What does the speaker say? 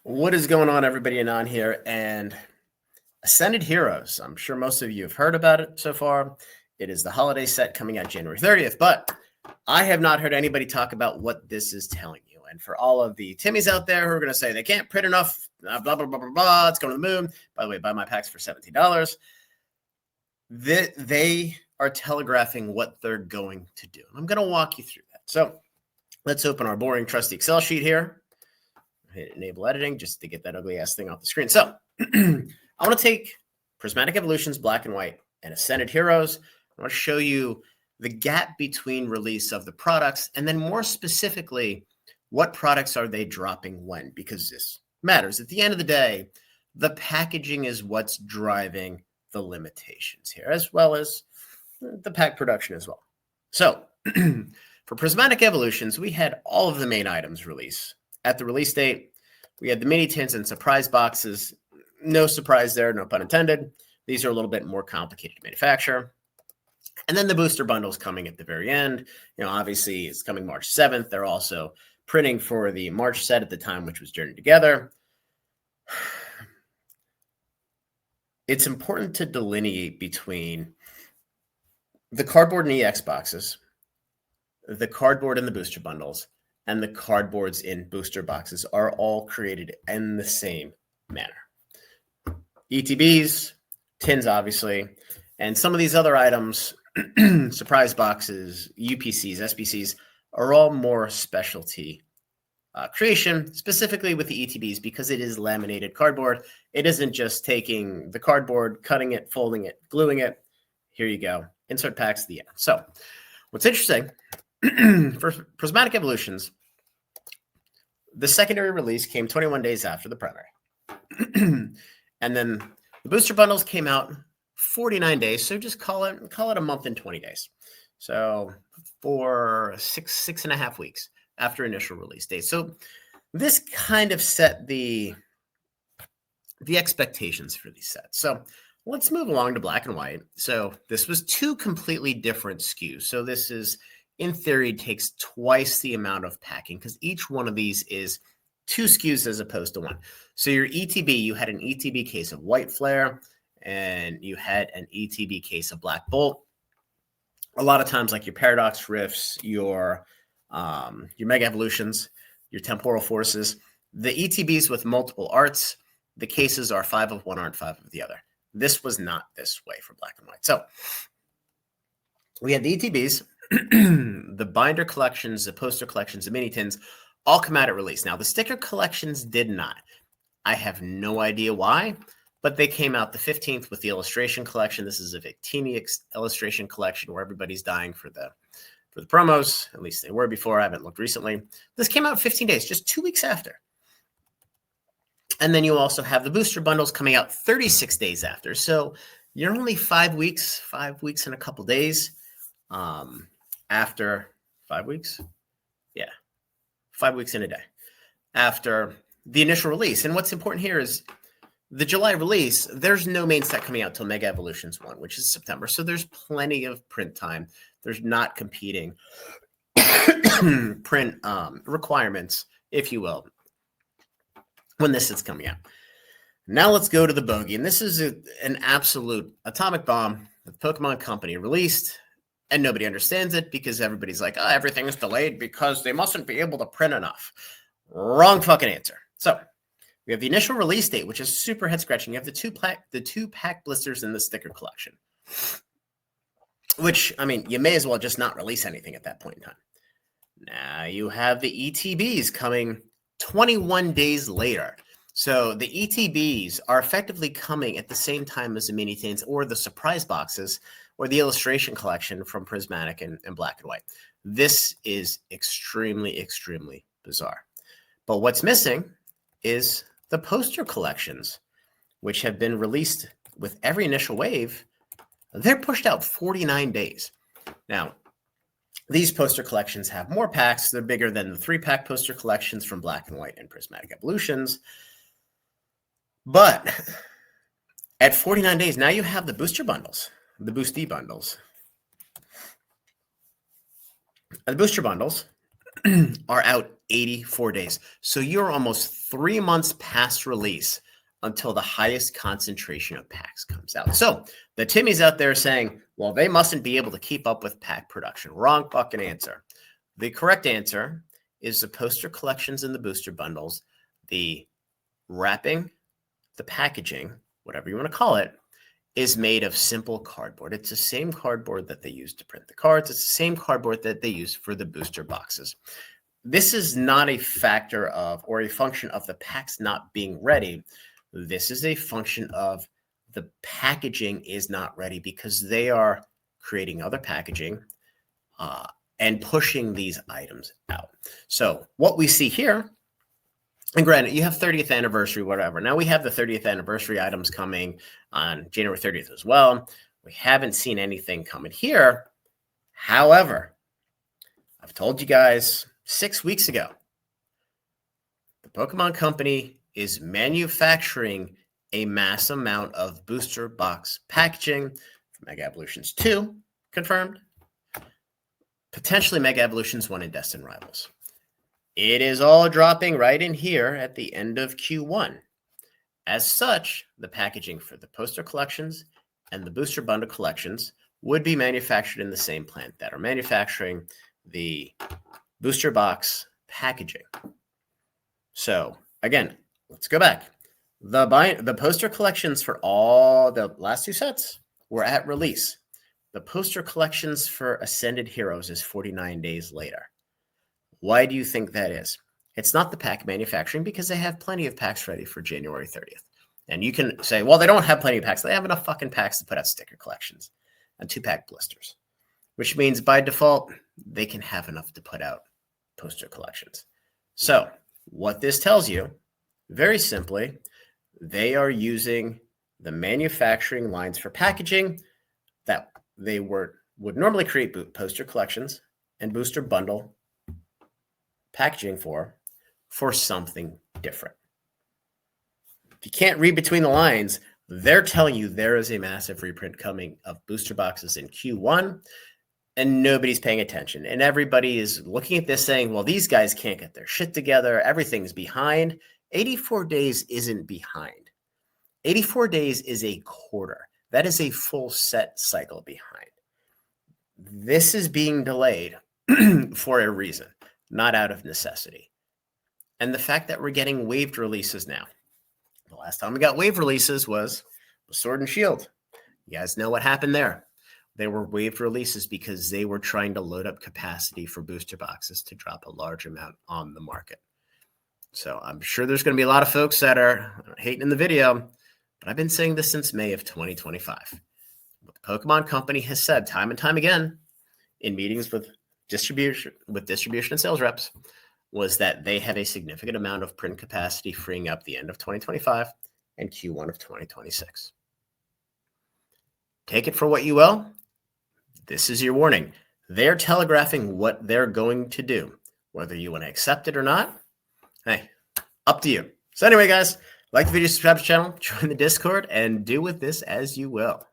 What is going on, everybody? Anon here, and Ascended Heroes. I'm sure most of you have heard about it so far. It is the holiday set coming out January 30th, but I have not heard anybody talk about what this is telling you. And for all of the Timmies out there who are going to say they can't print enough, blah, blah, blah, blah, blah, it's going to the moon. By the way, buy my packs for $17. They are telegraphing what they're going to do. I'm going to walk you through that. So let's open our boring, trusty Excel sheet here. Hit enable editing just to get that ugly ass thing off the screen. So I want to take Prismatic Evolutions, Black and White, and Ascended Heroes. I want to show you the gap between release of the products, and then more specifically, what products are they dropping when? Because this matters. At the end of the day, the packaging is what's driving the limitations here, as well as the pack production as well. So for Prismatic Evolutions, we had all of the main items release. At the release date, we had the mini tins and surprise boxes. No surprise there, no pun intended. These are a little bit more complicated to manufacture. And then the booster bundles coming at the very end. Obviously, it's coming March 7th. They're also printing for the March set at the time, which was Journey Together. It's important to delineate between the cardboard and EX boxes, the cardboard and the booster bundles, and the cardboards in booster boxes are all created in the same manner. ETBs, tins, obviously, and some of these other items, surprise boxes, UPCs, SBCs, are all more specialty creation, specifically with the ETBs, because it is laminated cardboard. It isn't just taking the cardboard, cutting it, folding it, gluing it. Here you go. Insert packs at the end. So what's interesting, for Prismatic Evolutions, the secondary release came 21 days after the primary. And then the booster bundles came out 49 days. So just call it a month and 20 days. So for six and a half weeks after initial release date. So this kind of set the expectations for these sets. So let's move along to Black and White. So this was two completely different SKUs. So this is, in theory, takes twice the amount of packing because each one of these is two SKUs as opposed to one. So your ETB, you had an ETB case of White Flare and you had an ETB case of Black Bolt. A lot of times, like your Paradox Rifts, your Mega Evolutions, your Temporal Forces, the ETBs with multiple arts, the cases are 5 of one art, 5 of the other. This was not this way for Black and White. So we had the ETBs, the binder collections, the poster collections, the mini tins, all come out at release. Now, the sticker collections did not. I have no idea why, but they came out the 15th with the illustration collection. This is a Victini illustration collection where everybody's dying for the promos. At least they were before. I haven't looked recently. This came out 15 days, just 2 weeks after. And then you also have the booster bundles coming out 36 days after. So you're only 5 weeks and a couple days after 5 weeks. Yeah, 5 weeks in a day after the initial release. And what's important here is the July release, there's no main set coming out till Mega Evolutions 1, which is September. So there's plenty of print time. There's not competing print requirements, if you will, when this is coming out. Now let's go to the bogey. And this is an absolute atomic bomb that the Pokemon Company released, and nobody understands it because everybody's like, oh, everything is delayed because they mustn't be able to print enough. Wrong fucking answer. So we have the initial release date, which is super head-scratching. You have the two pack blisters in the sticker collection, which, I mean, you may as well just not release anything at that point in time. Now you have the ETBs coming 21 days later. So the ETBs are effectively coming at the same time as the mini tins or the surprise boxes or the illustration collection from Prismatic and Black and White. This is extremely, extremely bizarre. But what's missing is the poster collections, which have been released with every initial wave. They're pushed out 49 days. Now, these poster collections have more packs. They're bigger than the 3-pack poster collections from Black and White and Prismatic Evolutions. But at 49 days, now you have the booster bundles, the Boosty bundles. The booster bundles are out 84 days. So you're almost 3 months past release until the highest concentration of packs comes out. So the Timmies out there saying, well, they mustn't be able to keep up with pack production. Wrong fucking answer. The correct answer is the poster collections and the booster bundles, the wrapping, the packaging, whatever you want to call it, is made of simple cardboard. It's the same cardboard that they use to print the cards. It's the same cardboard that they use for the booster boxes. This is not a factor of or a function of the packs not being ready. This is a function of the packaging is not ready because they are creating other packaging and pushing these items out. So what we see here, and granted, you have 30th anniversary, whatever. Now we have the 30th anniversary items coming on January 30th as well. We haven't seen anything coming here. However, I've told you guys 6 weeks ago, the Pokemon Company is manufacturing a mass amount of booster box packaging for Mega Evolutions 2, confirmed. Potentially Mega Evolutions 1 and Destined Rivals. It is all dropping right in here at the end of Q1. As such, the packaging for the poster collections and the booster bundle collections would be manufactured in the same plant that are manufacturing the booster box packaging. So again, let's go back. The poster collections for all the last 2 sets were at release. The poster collections for Ascended Heroes is 49 days later. Why do you think that is? It's not the pack manufacturing because they have plenty of packs ready for January 30th. And you can say, well, they don't have plenty of packs. They have enough fucking packs to put out sticker collections and 2-pack blisters, which means by default, they can have enough to put out poster collections. So what this tells you, very simply, they are using the manufacturing lines for packaging that they would normally create poster collections and booster bundle packaging for something different. If you can't read between the lines, they're telling you there is a massive reprint coming of booster boxes in Q1, and nobody's paying attention. And everybody is looking at this saying, well, these guys can't get their shit together. Everything's behind. 84 days isn't behind. 84 days is a quarter. That is a full set cycle behind. This is being delayed for a reason, not out of necessity. And the fact that we're getting waived releases now. The last time we got waived releases was Sword and Shield. You guys know what happened there. They were waived releases because they were trying to load up capacity for booster boxes to drop a large amount on the market. So I'm sure there's going to be a lot of folks that are hating in the video, but I've been saying this since May of 2025. What the Pokemon Company has said time and time again in meetings with distribution and sales reps was that they have a significant amount of print capacity freeing up the end of 2025 and Q1 of 2026. Take it for what you will. This is your warning. They're telegraphing what they're going to do. Whether you want to accept it or not, hey, up to you. So anyway, guys, like the video, subscribe to the channel, join the Discord, and do with this as you will.